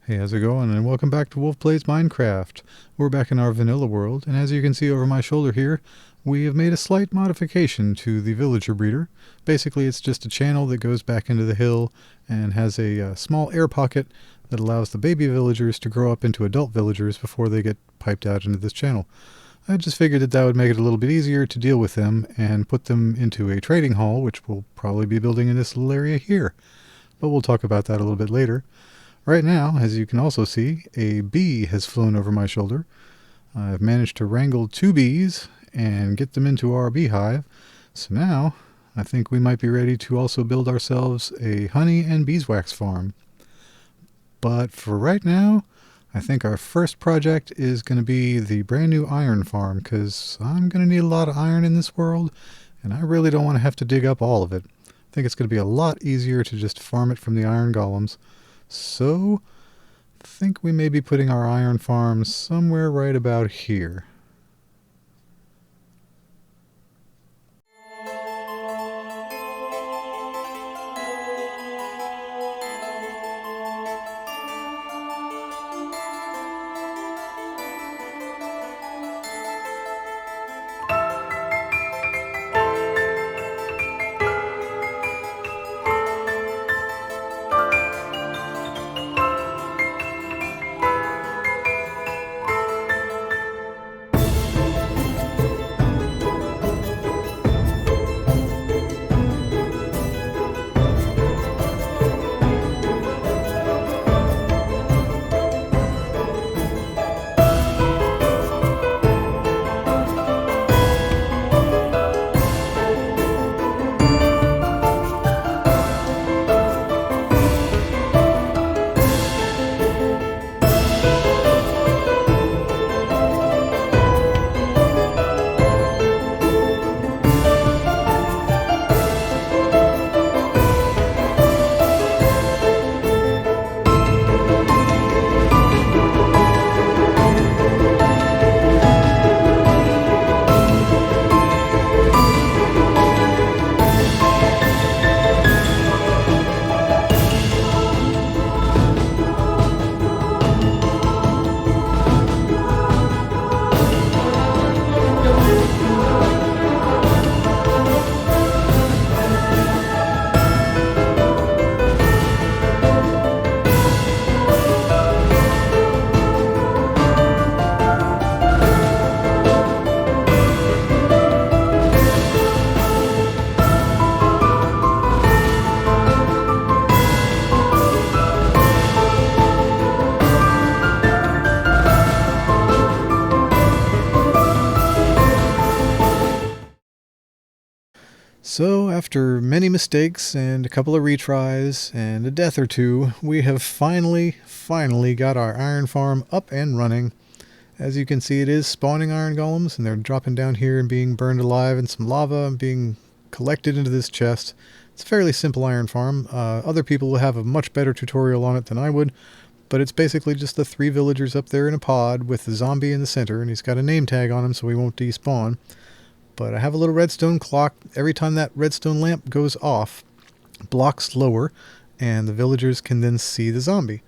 Hey, how's it going? And welcome back to Wolf Plays Minecraft. We're back in our vanilla world, and as you can see over my shoulder here, we have made a slight modification to the villager breeder. Basically, it's just a channel that goes back into the hill and has a small air pocket that allows the baby villagers to grow up into adult villagers before they get piped out into this channel. I just figured that would make it a little bit easier to deal with them and put them into a trading hall, which we'll probably be building in this little area here. But we'll talk about that a little bit later. Right now, as you can also see, a bee has flown over my shoulder. I've managed to wrangle 2 bees and get them into our beehive. So now, I think we might be ready to also build ourselves a honey and beeswax farm. But for right now, I think our first project is going to be the brand new iron farm, because I'm going to need a lot of iron in this world, and I really don't want to have to dig up all of it. I think it's going to be a lot easier to just farm it from the iron golems. So, I think we may be putting our iron farm somewhere right about here. So, after many mistakes and a couple of retries and a death or two, we have finally got our iron farm up and running. As you can see, it is spawning iron golems, and they're dropping down here and being burned alive in some lava and being collected into this chest. It's a fairly simple iron farm. Other people will have a much better tutorial on it than I would, but it's basically just the 3 villagers up there in a pod with the zombie in the center, and he's got a name tag on him so he won't despawn. But I have a little redstone clock. Every time that redstone lamp goes off, blocks lower, and the villagers can then see the zombie.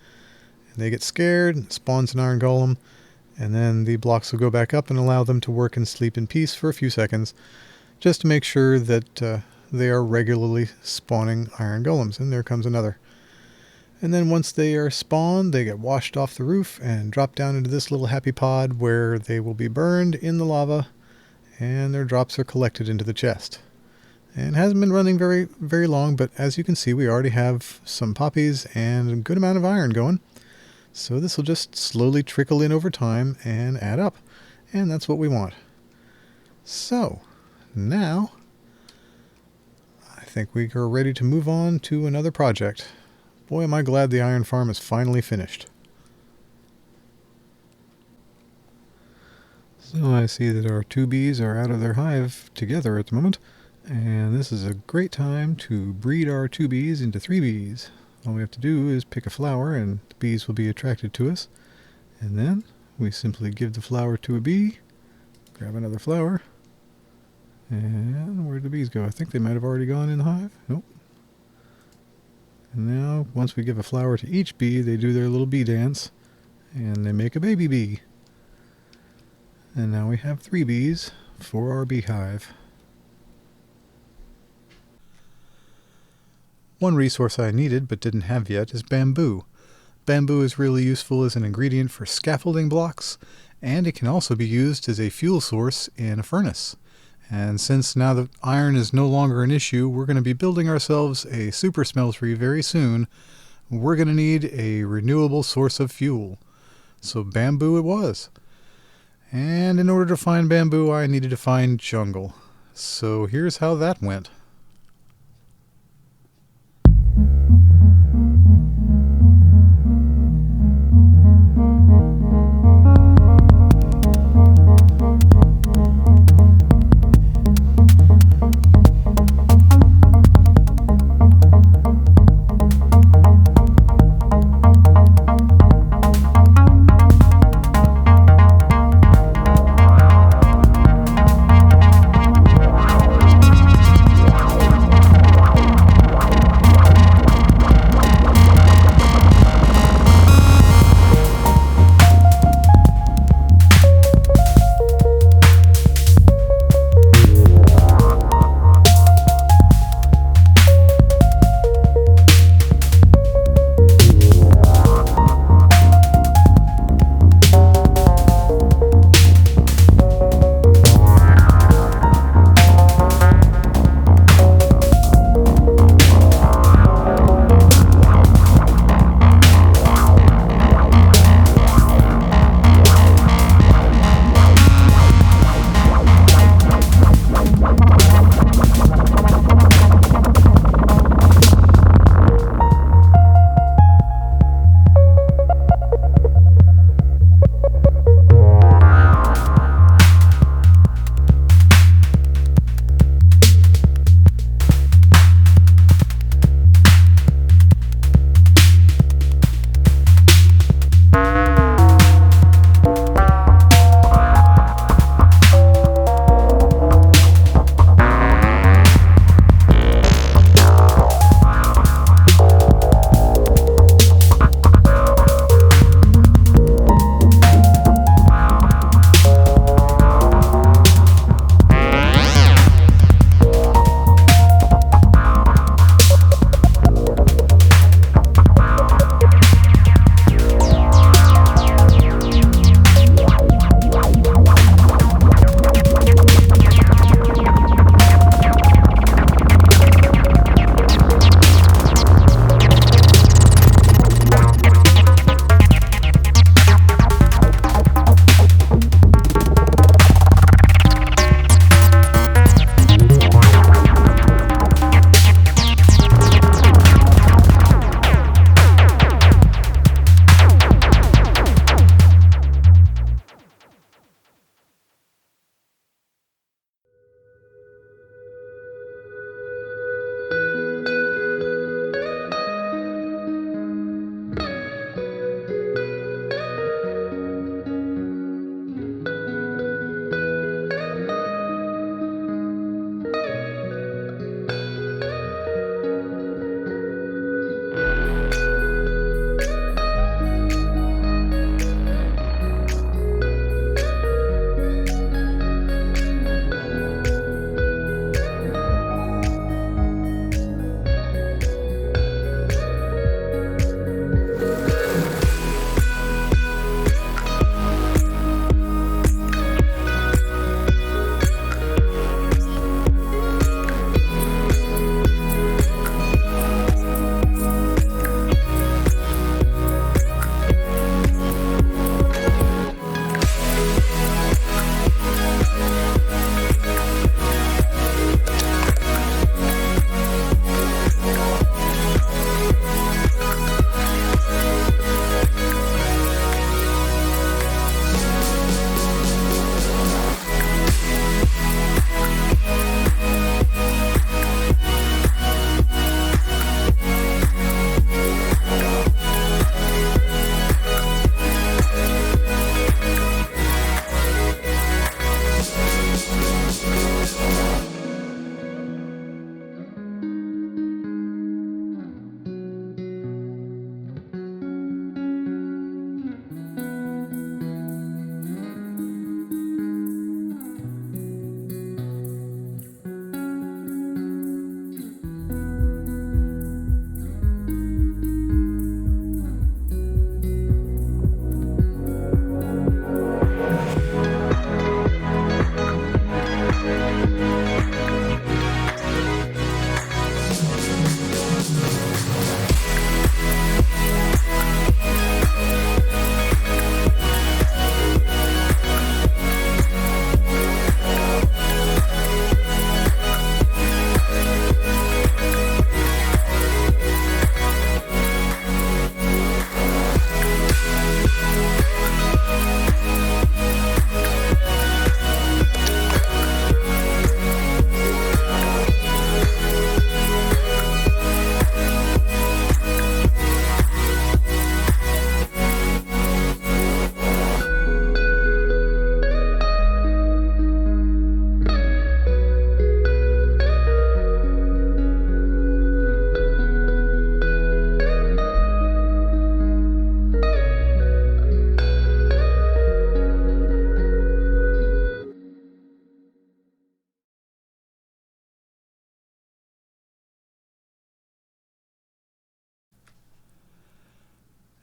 And they get scared, and spawns an iron golem, and then the blocks will go back up and allow them to work and sleep in peace for a few seconds, just to make sure that they are regularly spawning iron golems. And there comes another. And then once they are spawned, they get washed off the roof and drop down into this little happy pod where they will be burned in the lava, and their drops are collected into the chest. And it hasn't been running very long, but as you can see, we already have some poppies and a good amount of iron going. So this will just slowly trickle in over time and add up. And that's what we want. So, now, I think we are ready to move on to another project. Boy, am I glad the iron farm is finally finished. So I see that our 2 bees are out of their hive together at the moment, and this is a great time to breed our 2 bees into 3 bees. All we have to do is pick a flower and the bees will be attracted to us, and then we simply give the flower to a bee, grab another flower, and where did the bees go? I think they might have already gone in the hive. Nope. And now, once we give a flower to each bee, they do their little bee dance, and they make a baby bee. And now we have 3 bees for our beehive. One resource I needed but didn't have yet is bamboo. Bamboo is really useful as an ingredient for scaffolding blocks, and it can also be used as a fuel source in a furnace. And since now that iron is no longer an issue, we're going to be building ourselves a super smeltery very soon. We're going to need a renewable source of fuel. So bamboo it was. And in order to find bamboo, I needed to find jungle. So here's how that went.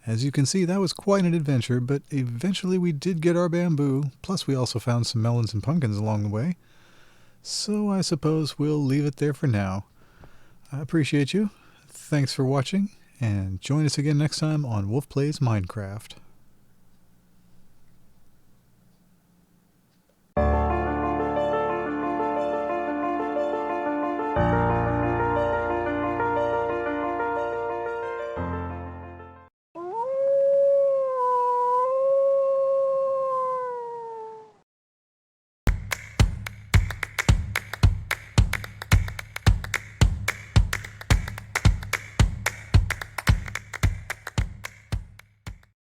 As you can see, that was quite an adventure, but eventually we did get our bamboo, plus we also found some melons and pumpkins along the way. So I suppose we'll leave it there for now. I appreciate you. Thanks for watching, and join us again next time on Wolf Plays Minecraft.